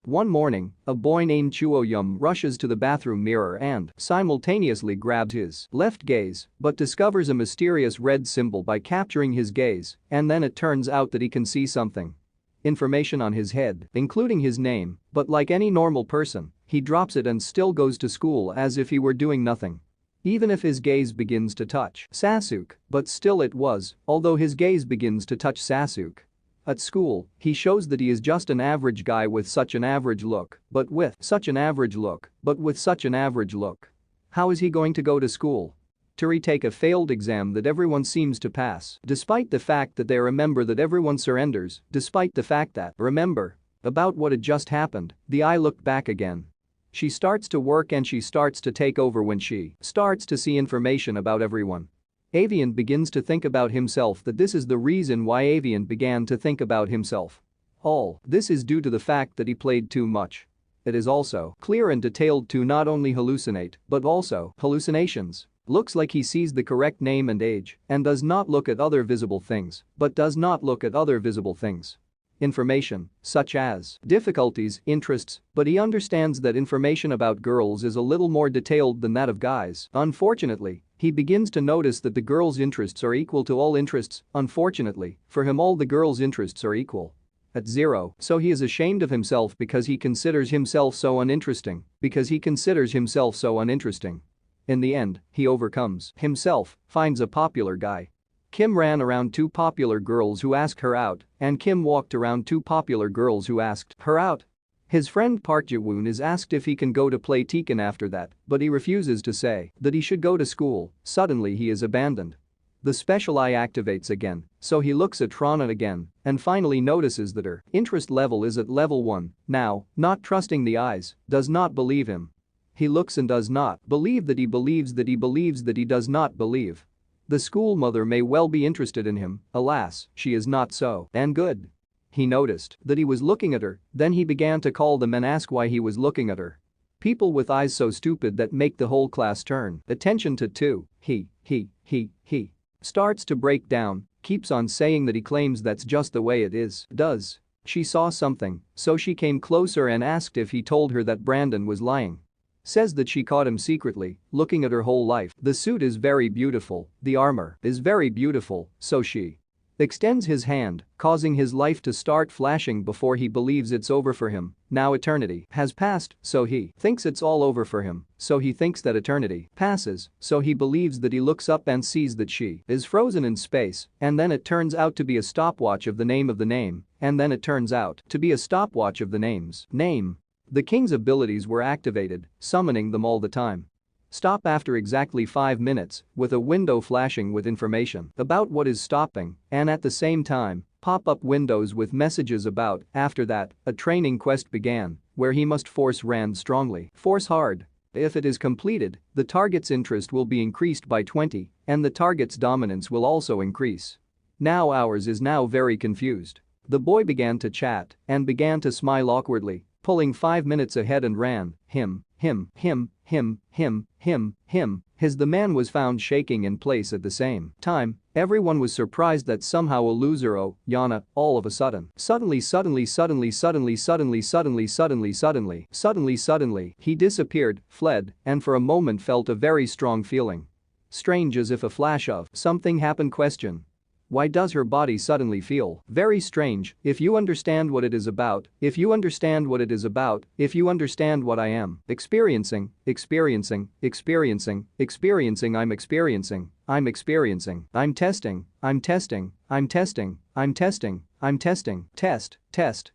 One morning, a boy named Chuo Yum rushes to the bathroom mirror and simultaneously grabs his left gaze but discovers a mysterious red symbol by capturing his gaze, and then it turns out that he can see something. Information on his head, including his name, but like any normal person, he drops it and still goes to school as if he were doing nothing. Even if his gaze begins to touch Sasuke, but still it was, although his gaze begins to touch Sasuke. At school, he shows that he is just an average guy with such an average look, but with such an average look. How is he going to go to school? To retake a failed exam that everyone seems to pass, despite the fact that they remember that everyone surrenders, despite the fact that, remember, about what had just happened, the eye looked back again. She starts to work and she starts to take over when she starts to see information about everyone. Avian begins to think about himself that this is the reason why Avian began to think about himself. All this is due to the fact that he played too much. It is also clear and detailed to not only hallucinate but also hallucinations. Looks like he sees the correct name and age and does not look at other visible things but does not look at other visible things. Information, such as difficulties, interests, but he understands that information about girls is a little more detailed than that of guys. Unfortunately, he begins to notice that the girls' interests are equal to all interests. Unfortunately, for him all the girls' interests are equal. At 0, so he is ashamed of himself because he considers himself so uninteresting. In the end, he overcomes himself, finds a popular guy. Kim ran around 2 popular girls who asked her out, and Kim walked around 2 popular girls who asked her out. His friend Park Ji-woon is asked if he can go to play Tekken after that, but he refuses to say that he should go to school. Suddenly he is abandoned. The special eye activates again, so he looks at Rana again and finally notices that her interest level is at level 1. Now, not trusting the eyes, does not believe him. He looks and does not believe that he believes that he believes that he does not believe. The school mother may well be interested in him, alas, she is not so and good. He noticed that he was looking at her, then he began to call them and ask why he was looking at her. People with eyes so stupid that make the whole class turn attention to two. He starts to break down, keeps on saying that he claims that's just the way it is. Does. She saw something, so she came closer and asked if he told her that Brandon was lying. Says that she caught him secretly, looking at her whole life. The suit is very beautiful, the armor is very beautiful, so she extends his hand, causing his life to start flashing before he believes it's over for him. Now eternity has passed, so he thinks it's all over for him, so he thinks that eternity passes, so he believes that he looks up and sees that she is frozen in space, and then it turns out to be a stopwatch of the name of the name, and then it turns out to be a stopwatch of the name's name. The king's abilities were activated, summoning them all the time. Stop after exactly 5 minutes, with a window flashing with information about what is stopping, and at the same time, pop-up windows with messages about. After that, a training quest began, where he must force Rand strongly, force hard. If it is completed, the target's interest will be increased by 20, and the target's dominance will also increase. Now ours is now very confused. The boy began to chat and began to smile awkwardly, pulling 5 minutes ahead and ran, the man was found shaking in place at the same time. Everyone was surprised that somehow a loser Yana, all of a sudden, suddenly, he disappeared, fled, and for a moment felt a very strong feeling. Strange, as if a flash of something happened. Question. Why does her body suddenly feel very strange? If you understand what it is about, if you understand what I am experiencing, I'm experiencing, I'm testing, test.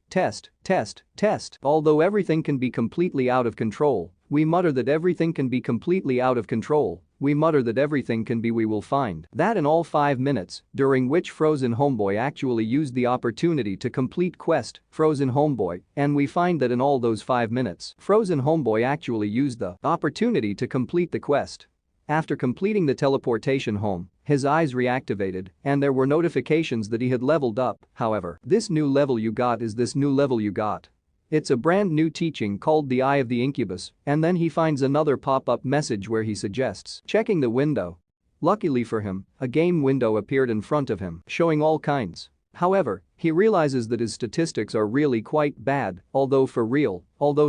Although everything can be completely out of control, we mutter that everything can be completely out of control. We mutter that everything can be. We will find that in all 5 minutes, during which Frozen Homeboy actually used the opportunity to complete quest, Frozen Homeboy, and we find that in all those 5 minutes, Frozen Homeboy actually used the opportunity to complete the quest. After completing the teleportation home, his eyes reactivated, and there were notifications that he had leveled up. However, this new level you got is this new level you got. It's a brand new teaching called the Eye of the Incubus, and then he finds another pop-up message where he suggests checking the window. Luckily for him, a game window appeared in front of him, showing all kinds However, he realizes that his statistics are really quite bad, although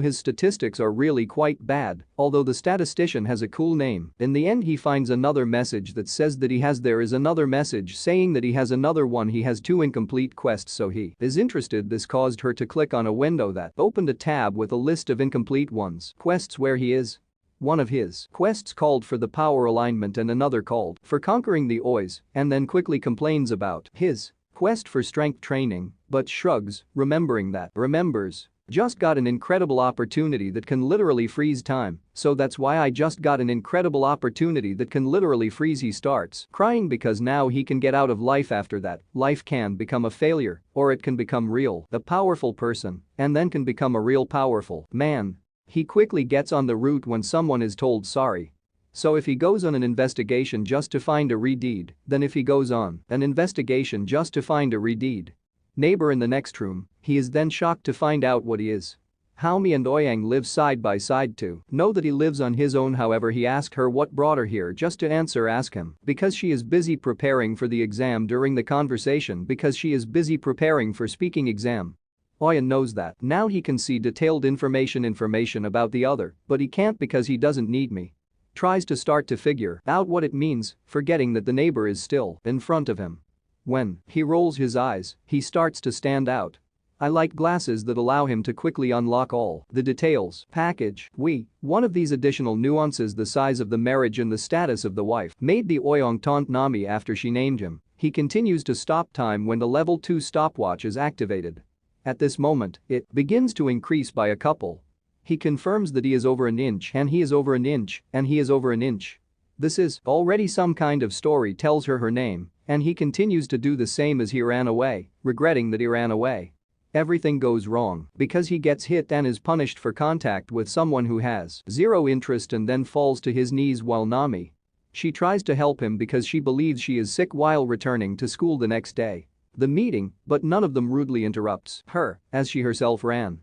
his statistics are really quite bad, although the statistician has a cool name. In the end he finds another message that says that there is another message saying that he has another one, he has 2 incomplete quests, so he is interested. This caused her to click on a window that opened a tab with a list of incomplete quests where he is. One of his quests called for the power alignment and another called for conquering the Ois, and then quickly complains about his quest for strength training, but shrugs, remembers. Just got an incredible opportunity that can literally freeze time, so that's why I just got an incredible opportunity that can literally freeze. He starts crying because now he can get out of life. After that, life can become a failure, or it can become real, a powerful person, and then can become a real powerful man. He quickly gets on the route when someone is told sorry. So if he goes on an investigation just to find a redeed, then if he goes on an investigation just to find a redeed neighbor in the next room, he is then shocked to find out what he is. Haomi and Ouyang live side by side to know that he lives on his own. However, he asks her what brought her here just to ask him because she is busy preparing for the exam. During the conversation, because she is busy preparing for speaking exam, Ouyang knows that now he can see detailed information about the other, but he can't because he doesn't need me. Tries to start to figure out what it means, forgetting that the neighbor is still in front of him. When he rolls his eyes, he starts to stand out. I like glasses that allow him to quickly unlock all the details. Package. One of these additional nuances, the size of the marriage and the status of the wife, made the Ouyang taunt Nami after she named him. He continues to stop time when the level 2 stopwatch is activated. At this moment, it begins to increase by a couple. He confirms that he is over an inch and he is over an inch and he is over an inch. This is already some kind of story. Tells her name, and he continues to do the same as he ran away, regretting that he ran away. Everything goes wrong because he gets hit and is punished for contact with someone who has 0 interest and then falls to his knees while Nami. She tries to help him because she believes she is sick while returning to school the next day. The meeting, but none of them rudely interrupts her as she herself ran.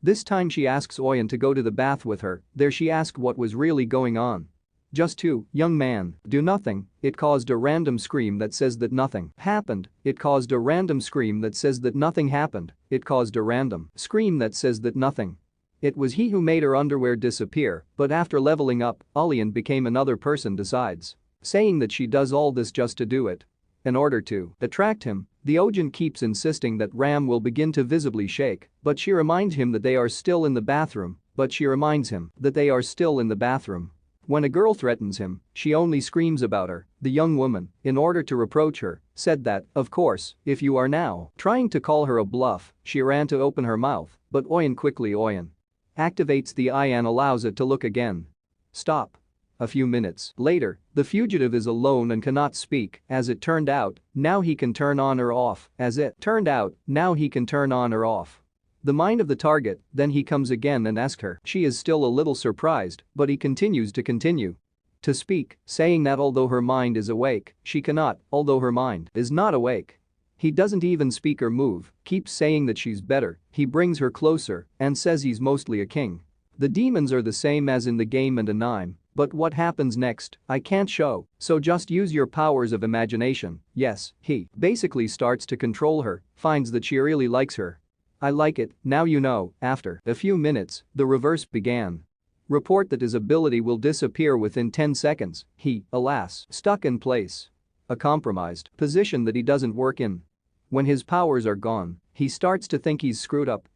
This time she asks Ouyang to go to the bath with her. There she asked what was really going on. Just to, young man, do nothing. It caused a random scream that says that nothing happened. It caused a random scream that says that nothing happened. It caused a random scream that says that nothing. It was he who made her underwear disappear, but after leveling up, Ouyang became another person decides. Saying that she does all this just to do it. In order to attract him, the Oujin keeps insisting that Ram will begin to visibly shake, but she reminds him that they are still in the bathroom. When a girl threatens him, she only screams about her. The young woman, in order to reproach her, said that, of course, if you are now trying to call her a bluff, she ran to open her mouth, but Ouyang activates the eye and allows it to look again. Stop. A few minutes later, the fugitive is alone and cannot speak. As it turned out, now he can turn on or off. The mind of the target, then he comes again and asks her. She is still a little surprised, but he continues to speak, saying that although her mind is awake, she cannot, although her mind is not awake. He doesn't even speak or move, keeps saying that she's better. He brings her closer and says he's mostly a king. The demons are the same as in the game and anime. But what happens next, I can't show, so just use your powers of imagination. Yes, he basically starts to control her, finds that she really likes her. I like it, now you know. After a few minutes, the reverse began. Report that his ability will disappear within 10 seconds. He, alas, stuck in place. A compromised position that he doesn't work in. When his powers are gone, he starts to think he's screwed up.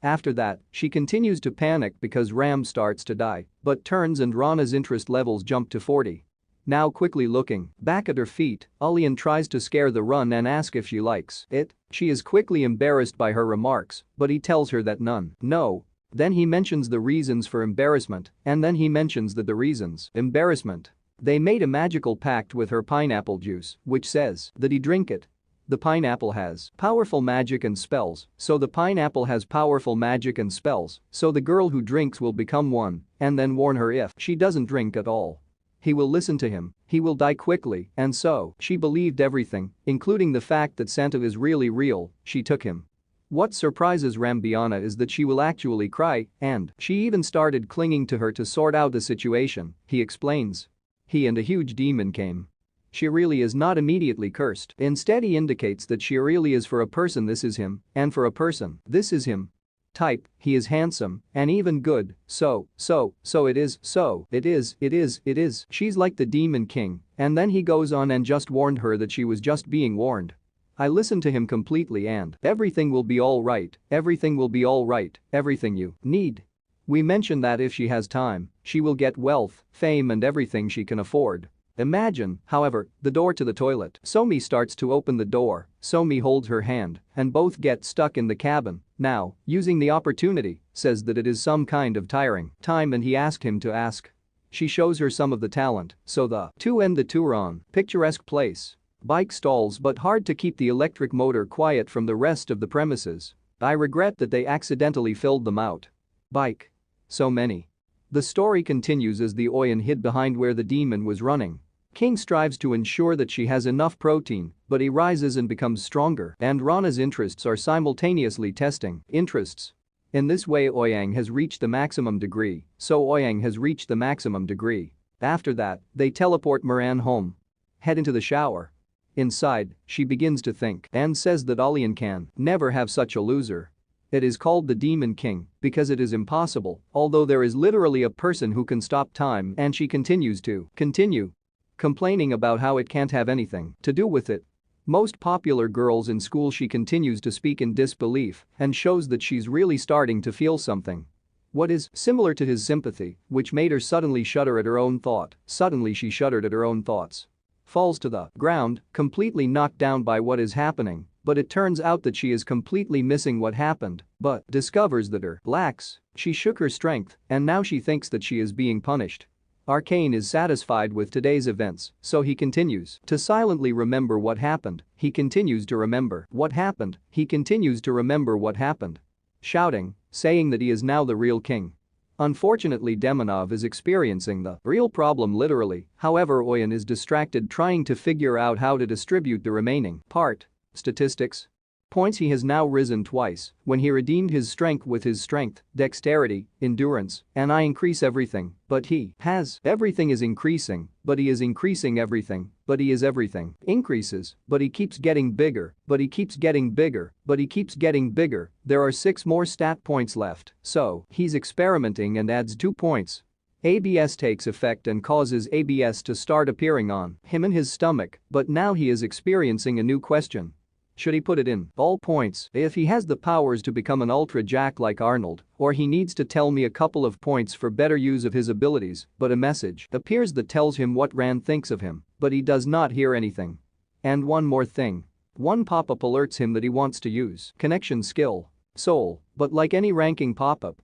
After that, she continues to panic because Ram starts to die, but turns and Rana's interest levels jump to 40. Now quickly looking back at her feet, Ouyang tries to scare the run and ask if she likes it. She is quickly embarrassed by her remarks, but he tells her that none. No. Then he mentions the reasons for embarrassment, and then he mentions that the reasons embarrassment. They made a magical pact with her pineapple juice, which says that he drink it. The pineapple has powerful magic and spells, so the girl who drinks will become one, and then warn her if she doesn't drink at all. He will listen to him, he will die quickly, and so she believed everything, including the fact that Santa is really real. She took him. What surprises Rambiana is that she will actually cry, and she even started clinging to her to sort out the situation, he explains. He and a huge demon came. She really is not immediately cursed. Instead he indicates that she really is for a person this is him, and for a person this is him. Type, he is handsome, and even good, so it is. She's like the demon king, and then he goes on and just warned her that she was just being warned. I listened to him completely and everything will be alright, everything will be alright, everything you need. We mentioned that if she has time, she will get wealth, fame and everything she can afford. Imagine, however, the door to the toilet. Somi starts to open the door, Somi holds her hand, and both get stuck in the cabin. Now, using the opportunity, says that it is some kind of tiring time and he asked him to ask. She shows her some of the talent, so the two end the tour on picturesque place. Bike stalls but hard to keep the electric motor quiet from the rest of the premises. I regret that they accidentally filled them out. Bike. So many. The story continues as the Oyen hid behind where the demon was running. King strives to ensure that she has enough protein, but he rises and becomes stronger and Rana's interests are simultaneously testing interests. In this way Oyang has reached the maximum degree, so Oyang has reached the maximum degree. After that, they teleport Moran home. Head into the shower. Inside, she begins to think and says that Alian can never have such a loser. It is called the Demon King because it is impossible, although there is literally a person who can stop time and she continues to complaining about how it can't have anything to do with it. Most popular girls in school she continues to speak in disbelief and shows that she's really starting to feel something. What is similar to his sympathy, which made her suddenly shudder at her own thought. Suddenly she shuddered at her own thoughts. Falls to the ground, completely knocked down by what is happening, but it turns out that she is completely missing what happened, but discovers that her lacks. She shook her strength, and now she thinks that she is being punished. Arcane is satisfied with today's events, so he continues to silently remember what happened. He continues to remember what happened. He continues to remember what happened. Shouting, saying that he is now the real king. Unfortunately Demonov is experiencing the real problem literally, however Oyen is distracted trying to figure out how to distribute the remaining part. Statistics. Points. He has now risen twice when he redeemed his strength with his strength, dexterity, endurance, and I increase everything, but he has everything is increasing, but he is increasing everything, but he is everything increases, but he keeps getting bigger, but he keeps getting bigger, but he keeps getting bigger. There are 6 more stat points left, so he's experimenting and adds 2 points. ABS takes effect and causes ABS to start appearing on him in his stomach, but now he is experiencing a new question. Should he put it in all points if he has the powers to become an Ultra Jack like Arnold, or he needs to tell me a couple of points for better use of his abilities, but a message appears that tells him what Ran thinks of him, but he does not hear anything. And one more thing. One pop-up alerts him that he wants to use connection skill. Soul, but like any ranking pop-up,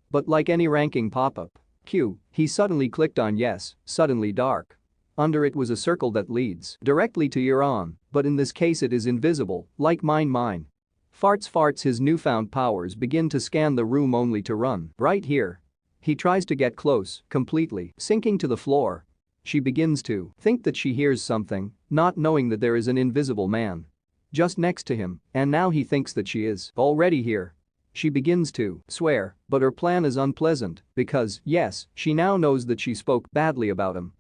Q, he suddenly clicked on yes, suddenly dark. Under it was a circle that leads directly to Euron, but in this case it is invisible, like mine. Farts his newfound powers begin to scan the room only to run right here. He tries to get close, completely sinking to the floor. She begins to think that she hears something, not knowing that there is an invisible man just next to him, and now he thinks that she is already here. She begins to swear, but her plan is unpleasant because, yes, she now knows that she spoke badly about him,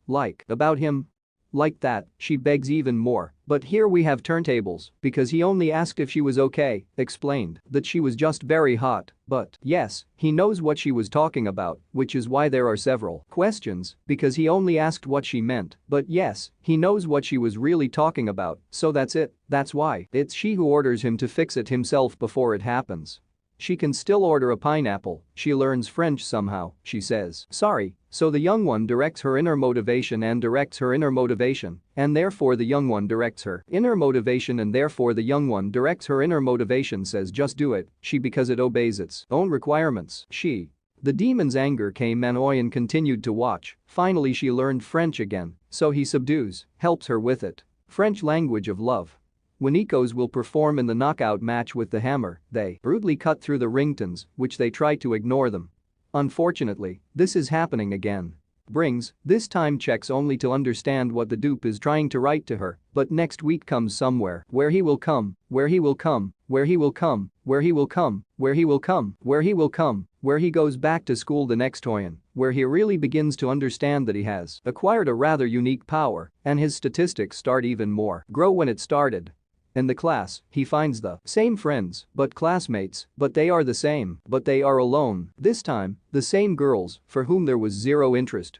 about him. Like that, she begs even more, but here we have turntables because he only asked if she was okay, explained that she was just very hot, but yes, he knows what she was talking about, which is why there are several questions because he only asked what she meant, but yes, he knows what she was really talking about, so that's it, that's why it's she who orders him to fix it himself before it happens. She can still order a pineapple, she learns French somehow, she says sorry, so the young one directs her inner motivation and directs her inner motivation, and therefore the young one directs her inner motivation and therefore the young one directs her inner motivation says just do it, she because it obeys its own requirements, she. The demon's anger came and Oyen continued to watch, finally she learned French again, so he subdues, helps her with it. French language of love. When Ecos will perform in the knockout match with the hammer, they rudely cut through the ringtones, which they try to ignore them. Unfortunately, this is happening again. Brings, this time checks only to understand what the dupe is trying to write to her, but next week comes somewhere where he will come, where he will come, where he will come, where he will come, where he will come, where he will come, where he goes back to school the next Toyan, where he really begins to understand that he has acquired a rather unique power and his statistics start even more grow when it started. In the class, he finds the same friends, but classmates, but they are the same, but they are alone, this time, the same girls for whom there was zero interest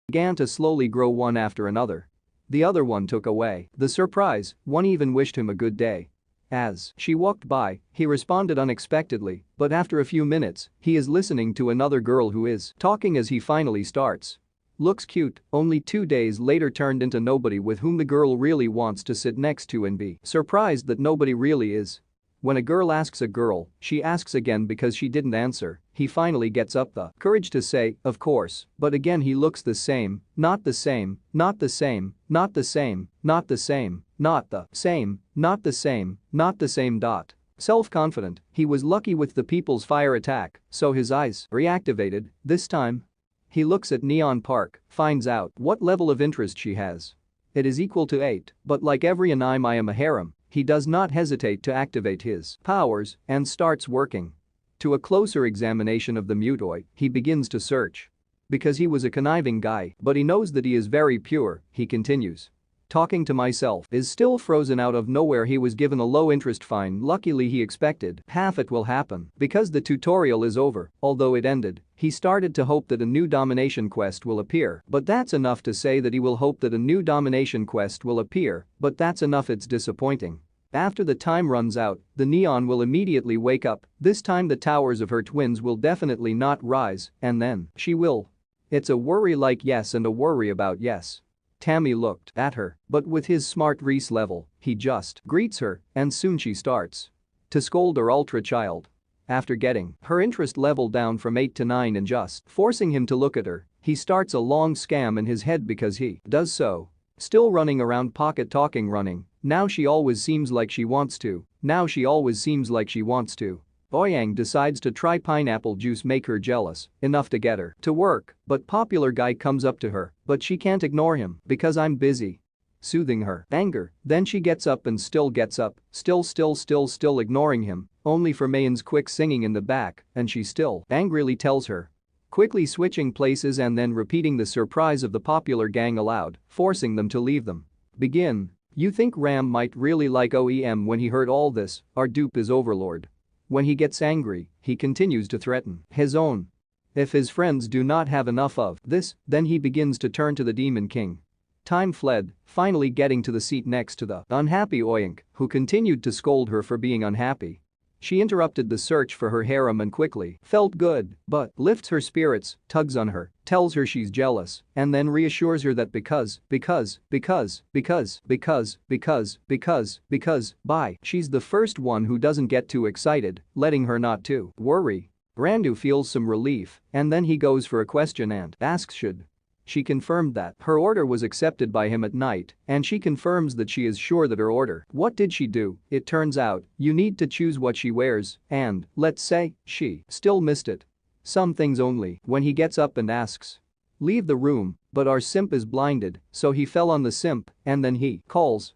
began to slowly grow one after another. The other one took away the surprise, one even wished him a good day. As she walked by, he responded unexpectedly, but after a few minutes, he is listening to another girl who is talking as he finally starts. Looks cute, only 2 days later turned into nobody with whom the girl really wants to sit next to and be surprised that nobody really is. When a girl asks a girl, she asks again because she didn't answer, he finally gets up the courage to say, of course, but again he looks the same, not the same, not the same, not the same, not the same, not the same, not the same, not the same. Self-confident, he was lucky with the people's fire attack, so his eyes reactivated, this time. He looks at Neon Park, finds out what level of interest she has. It is equal to 8, but like every anime I am a harem, he does not hesitate to activate his powers and starts working. To a closer examination of the mutoi, he begins to search. Because he was a conniving guy, but he knows that he is very pure, he continues. Talking to myself is still frozen out of nowhere. He was given a low interest fine. Luckily he expected half it will happen because the tutorial is over, although it ended. He started to hope that a new domination quest will appear, but that's enough to say that he will hope that a new domination quest will appear, but that's enough. It's disappointing. After the time runs out, the Neon will immediately wake up, this time the towers of her twins will definitely not rise, and then she will. It's a worry like yes and a worry about yes. Tammy looked at her, but with his smart Reese level, he just greets her, and soon she starts to scold her ultra child. After getting her interest level down from 8 to 9 and just forcing him to look at her, he starts a long scam in his head because he does so. Still running around pocket talking running, now she always seems like she wants to, now she always seems like she wants to. Oyang decides to try pineapple juice make her jealous, enough to get her to work, but popular guy comes up to her, but she can't ignore him because I'm busy. Soothing her anger, then she gets up and still gets up, still ignoring him, only for Mayon's quick singing in the back, and she still angrily tells her. Quickly switching places and then repeating the surprise of the popular gang aloud, forcing them to leave them. Begin. You think Ram might really like OEM when he heard all this, our dupe is Overlord. When he gets angry, he continues to threaten his own. If his friends do not have enough of this, then he begins to turn to the Demon King. Time fled, finally getting to the seat next to the unhappy Oink, who continued to scold her for being unhappy. She interrupted the search for her harem and quickly felt good, but lifts her spirits, tugs on her, tells her she's jealous, and then reassures her that because, she's the first one who doesn't get too excited, letting her not to worry. Randu feels some relief, and then he goes for a question and asks should. She confirmed that her order was accepted by him at night, and she confirms that she is sure that her order. What did she do? It turns out, you need to choose what she wears, and, let's say, she still missed it. Some things only when he gets up and asks. Leave the room, but our simp is blinded, so he fell on the simp, and then he calls.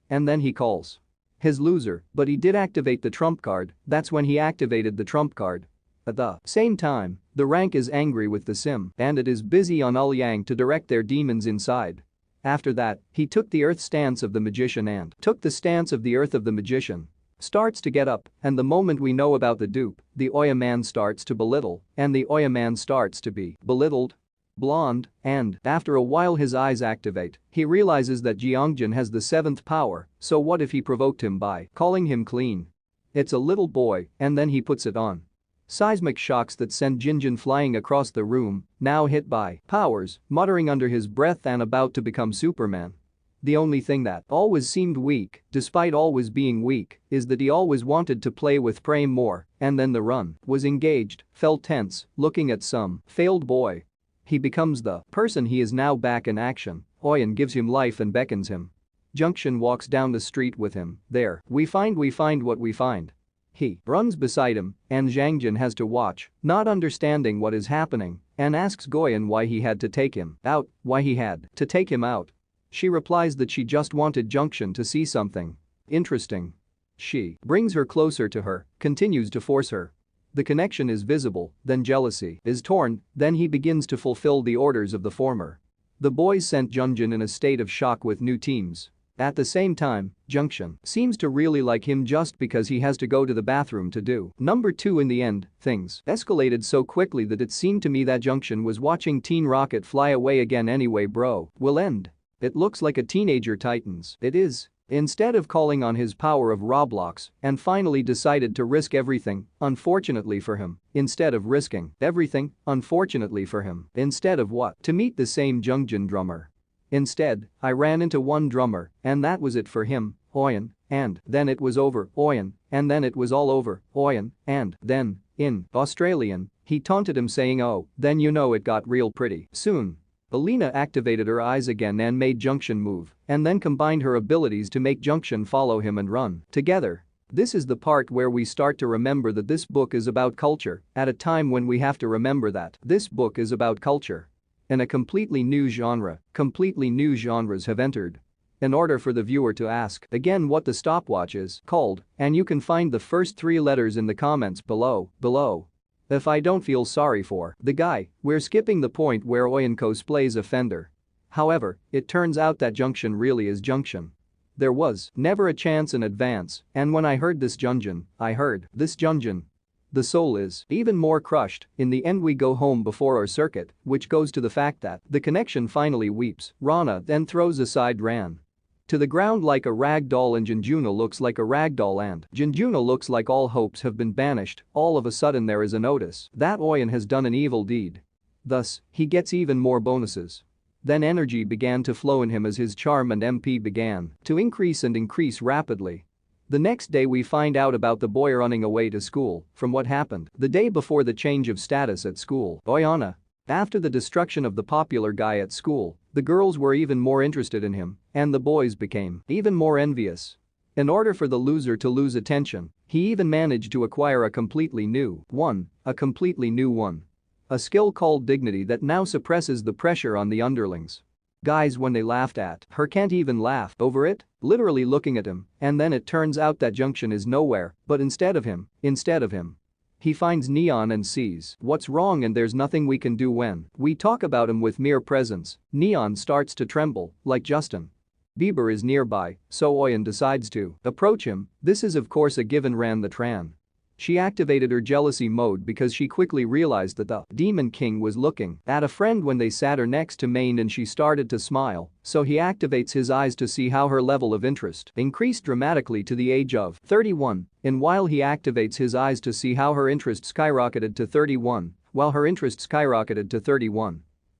His loser, but he did activate the trump card, that's when he activated the trump card. At the same time, the rank is angry with the sim and it is busy on Ulyang to direct their demons inside. After that, he took the earth stance of the magician and took the stance of the earth of the magician. Starts to get up, and the moment we know about the dupe, the Oya man starts to belittle, and the Oya man starts to be belittled. Blonde, and after a while his eyes activate, he realizes that Jeongjin has the 7th power, so what if he provoked him by calling him clean? It's a little boy, and then he puts it on. Seismic shocks that send Jinjin flying across the room, now hit by powers, muttering under his breath and about to become Superman. The only thing that always seemed weak, despite always being weak, is that he always wanted to play with Prey more, and then the run was engaged, felt tense, looking at some failed boy. He becomes the person he is now back in action. Oyen gives him life and beckons him. Junction walks down the street with him. There, we find what we find. He runs beside him, and Zhangjin has to watch, not understanding what is happening, and asks Goyen why he had to take him out. She replies that she just wanted Junction to see something interesting. She brings her closer to her, continues to force her. The connection is visible, then jealousy is torn, then he begins to fulfill the orders of the former. The boys sent Junjin in a state of shock with new teams. At the same time, Junction seems to really like him just because he has to go to the bathroom to do. Number 2 in the end, things escalated so quickly that it seemed to me that Junction was watching Teen Rocket fly away again anyway bro, will end. It looks like a teenager Titans. It is. Instead of calling on his power of Roblox and finally decided to risk everything, unfortunately for him, instead of risking everything, unfortunately for him, instead of what? To meet the same Jungjin drummer. Instead, I ran into one drummer and that was it for him, Oyen, and then it was over, Oyen, and then it was all over, Oyen, and then, in Australian, he taunted him saying oh, then you know it got real pretty soon. Alina activated her eyes again and made Junction move, and then combined her abilities to make Junction follow him and run together. This is the part where we start to remember that this book is about culture, at a time when we have to remember that this book is about culture. In a completely new genre, completely new genres have entered. In order for the viewer to ask again what the stopwatch is called, and you can find the first 3 letters in the comments below. If I don't feel sorry for the guy, we're skipping the point where Oyen cosplays a Fender. However, it turns out that Junction really is Junction. There was never a chance in advance, and when I heard this Junjin, I heard this Junjin. The soul is even more crushed. In the end we go home before our circuit, which goes to the fact that the connection finally weeps. Rana then throws aside Ran to the ground like a rag doll and Jinjuna looks like a rag doll and Jinjuna looks like all hopes have been banished. All of a sudden there is a notice that Oyen has done an evil deed. Thus, he gets even more bonuses. Then energy began to flow in him as his charm and MP began to increase and increase rapidly. The next day we find out about the boy running away to school from what happened the day before the change of status at school. Oyana. After the destruction of the popular guy at school, the girls were even more interested in him, and the boys became even more envious. In order for the loser to lose attention, he even managed to acquire a completely new one. A skill called dignity that now suppresses the pressure on the underlings. Guys when they laughed at her can't even laugh over it, literally looking at him, and then it turns out that Junction is nowhere, but instead of him. He finds Neon and sees what's wrong and there's nothing we can do when we talk about him with mere presence. Neon starts to tremble, like Justin Bieber is nearby, so Oyen decides to approach him. This is of course a given. Ran the Tran. She activated her jealousy mode because she quickly realized that the Demon King was looking at a friend when they sat her next to Main and she started to smile, so he activates his eyes to see how her level of interest increased dramatically to the age of 31, and while he activates his eyes to see how her interest skyrocketed to 31,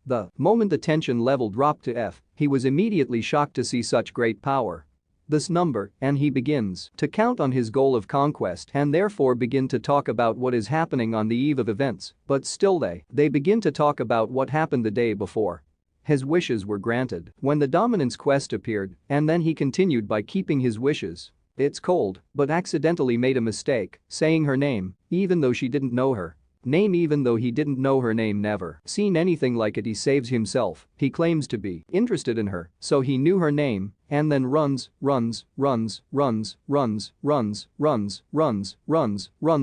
the moment the tension level dropped to F, he was immediately shocked to see such great power. This number, and he begins to count on his goal of conquest and therefore begin to talk about what is happening on the eve of events, but still they begin to talk about what happened the day before. His wishes were granted when the dominance quest appeared, and then he continued by keeping his wishes. It's cold, but accidentally made a mistake, saying her name, even though she didn't know her name, even though he didn't know her name, never seen anything like it. He saves himself, he claims to be interested in her, so he knew her name, and then runs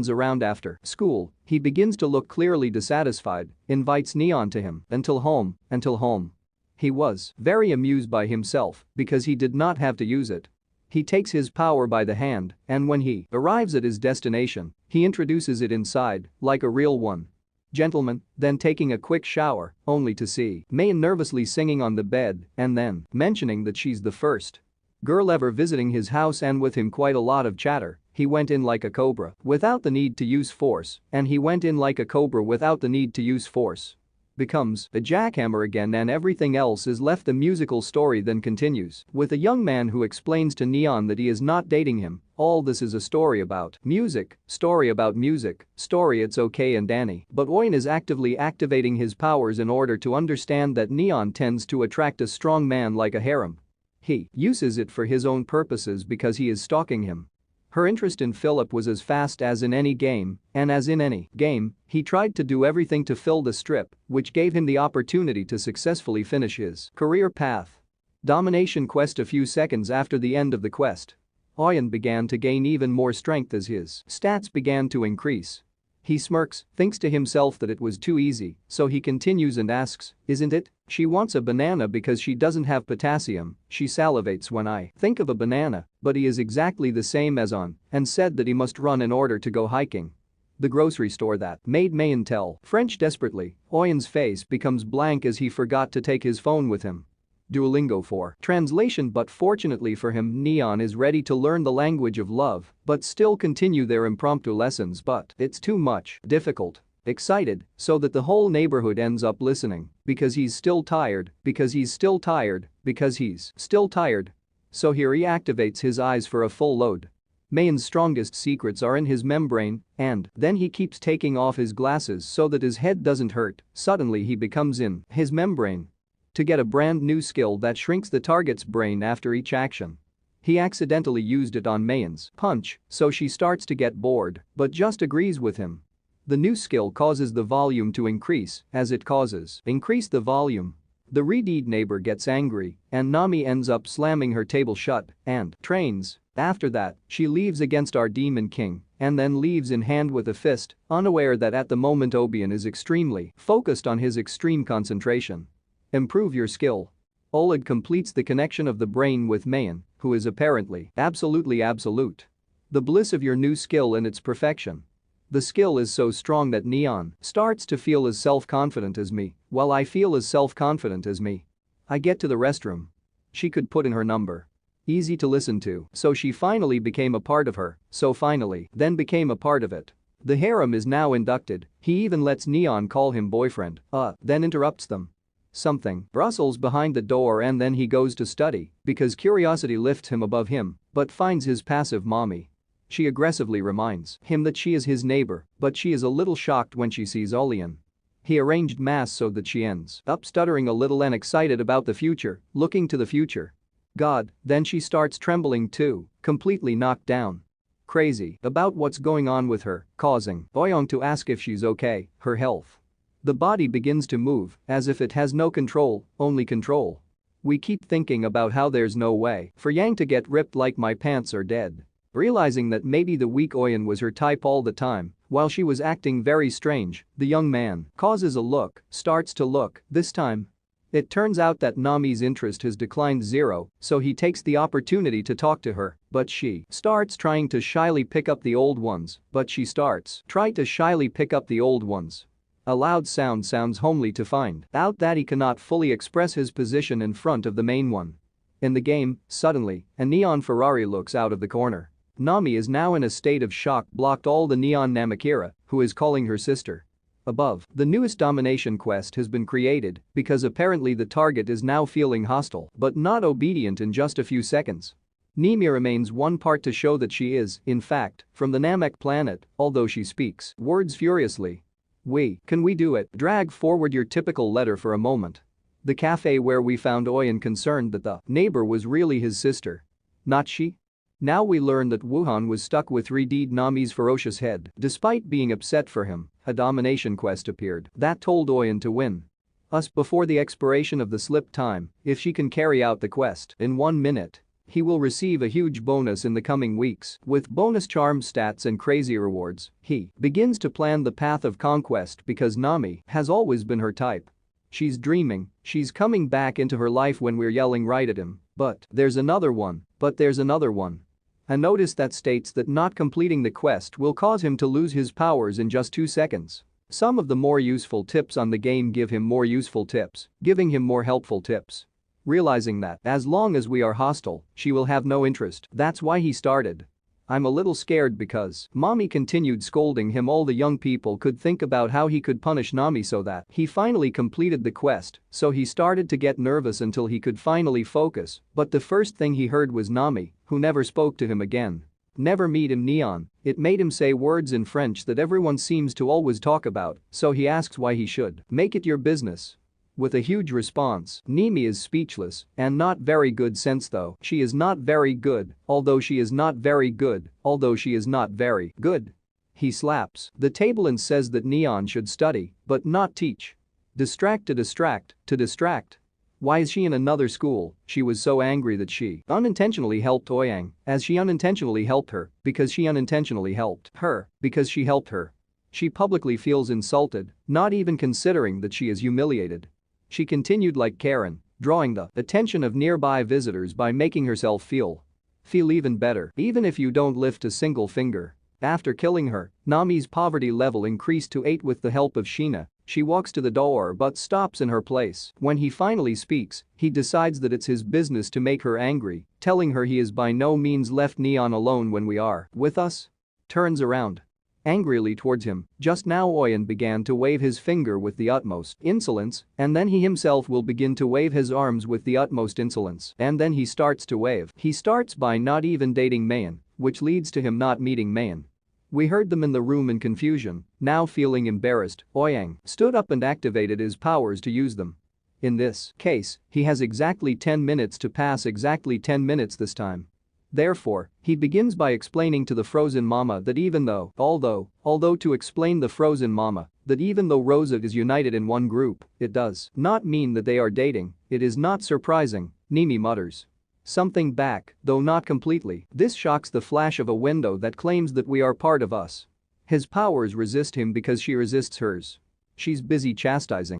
around after school. He begins to look clearly dissatisfied, invites Neon to him until home. He was very amused by himself because he did not have to use it. He takes his power by the hand, and when he arrives at his destination, he introduces it inside, like a real one. Gentleman, then taking a quick shower, only to see May nervously singing on the bed and then mentioning that she's the first girl ever visiting his house, and with him quite a lot of chatter. He went in like a cobra without the need to use force, and he went in like a cobra without the need to use force. Becomes a jackhammer again, and everything else is left. The musical story then continues with a young man who explains to Neon that he is not dating him. All this is a story about music, it's okay and Danny, but Oyen is actively activating his powers in order to understand that Neon tends to attract a strong man like a harem. He uses it for his own purposes because he is stalking him. Her interest in Philip was as fast as in any game, and as in any game, he tried to do everything to fill the strip, which gave him the opportunity to successfully finish his career path. Domination quest. A few seconds after the end of the quest, Oyen began to gain even more strength as his stats began to increase. He smirks, thinks to himself that it was too easy, so he continues and asks, "Isn't it? She wants a banana because she doesn't have potassium." She salivates when I think of a banana, but he is exactly the same as On and said that he must run in order to go hiking. The grocery store that made Mayan tell French desperately. Oyen's face becomes blank as he forgot to take his phone with him. Duolingo for translation, but fortunately for him, Neon is ready to learn the language of love but still continue their impromptu lessons, but it's too much difficult. Excited so that the whole neighborhood ends up listening because he's still tired, because he's still tired, because he's still tired. So here he activates his eyes for a full load. Mayan's strongest secrets are in his membrane, and then he keeps taking off his glasses so that his head doesn't hurt. Suddenly he becomes in his membrane to get a brand new skill that shrinks the target's brain after each action. He accidentally used it on Mayan's punch, so she starts to get bored but just agrees with him. The new skill causes the volume to increase as it causes increase the volume. The redeed neighbor gets angry and Nami ends up slamming her table shut and trains. After that, she leaves against our demon king and then leaves in hand with a fist, unaware that at the moment Obion is extremely focused on his extreme concentration. Improve your skill. Oleg completes the connection of the brain with Mayan, who is apparently absolutely absolute. The bliss of your new skill in its perfection. The skill is so strong that Neon starts to feel as self-confident as me, while I feel as self-confident as me. I get to the restroom. She could put in her number. Easy to listen to, so she finally became a part of her, so finally then became a part of it. The harem is now inducted. He even lets Neon call him boyfriend, then interrupts them. Something rustles behind the door and then he goes to study because curiosity lifts him above him but finds his passive mommy. She aggressively reminds him that she is his neighbor, but she is a little shocked when she sees Olian. He arranged mass so that she ends up stuttering a little and excited about the future, looking to the future. God, then she starts trembling too, completely knocked down. Crazy about what's going on with her, causing Oyong to ask if she's okay, her health. The body begins to move as if it has no control, only control. We keep thinking about how there's no way for Yang to get ripped like my pants are dead. Realizing that maybe the weak Oyen was her type all the time, while she was acting very strange, the young man causes a look, starts to look, this time. It turns out that Nami's interest has declined 0, so he takes the opportunity to talk to her, but she starts trying to shyly pick up the old ones, A loud sound sounds homely to find out that he cannot fully express his position in front of the main one. In the game, suddenly, a neon Ferrari looks out of the corner. Nami is now in a state of shock, blocked all the neon Namakira, who is calling her sister. Above, the newest domination quest has been created because apparently the target is now feeling hostile but not obedient in just a few seconds. Nemi remains one part to show that she is, in fact, from the Namek planet, although she speaks words furiously. Can we do it? Drag forward your typical letter for a moment. The cafe where we found Oyen concerned that the neighbor was really his sister. Not she? Now we learn that Wuhan was stuck with redeed Nami's ferocious head. Despite being upset for him, a domination quest appeared that told Oyen to win us before the expiration of the slip time. If she can carry out the quest in 1 minute, he will receive a huge bonus in the coming weeks with bonus charm stats and crazy rewards. He begins to plan the path of conquest because Nami has always been her type. She's dreaming, she's coming back into her life when we're yelling right at him, but there's another one. A notice that states that not completing the quest will cause him to lose his powers in just 2 seconds. Some of the more useful tips on the game give him more useful tips, giving him more helpful tips. Realizing that as long as we are hostile, she will have no interest, that's why he started. I'm a little scared because Mommy continued scolding him. All the young people could think about how he could punish Nami so that he finally completed the quest, so he started to get nervous until he could finally focus, but the first thing he heard was Nami, who never spoke to him again. Never meet him Neon, it made him say words in French that everyone seems to always talk about, so he asks why he should make it your business. With a huge response, Nemi is speechless and not very good sense though. She is not very good, although she is not very good, although she is not very good. He slaps the table and says that Neon should study, but not teach. To distract. Why is she in another school? She was so angry that she unintentionally helped Oyang, as she unintentionally helped her, because she unintentionally helped her, because she helped her. She publicly feels insulted, not even considering that she is humiliated. She continued like Karen, drawing the attention of nearby visitors by making herself feel even better, even if you don't lift a single finger. After killing her, Nami's poverty level increased to 8 with the help of Sheena. She walks to the door but stops in her place. When he finally speaks, he decides that it's his business to make her angry, telling her he is by no means left Neon alone when we are with us. Turns around angrily towards him. Just now Oyen began to wave his finger with the utmost insolence, and then he himself will begin to wave his arms with the utmost insolence, and then he starts to wave. He starts by not even dating Mayan, which leads to him not meeting Mayan. We heard them in the room in confusion. Now feeling embarrassed, Oyang stood up and activated his powers to use them. In this case, he has exactly 10 minutes to pass, exactly 10 minutes this time. Therefore, he begins by explaining to the frozen mama that even though to explain the frozen mama that even though Rosa is united in one group, it does not mean that they are dating. It is not surprising, Nimi mutters something back, though not completely. This shocks the flash of a window that claims that we are part of us. His powers resist him because she resists hers. She's busy chastising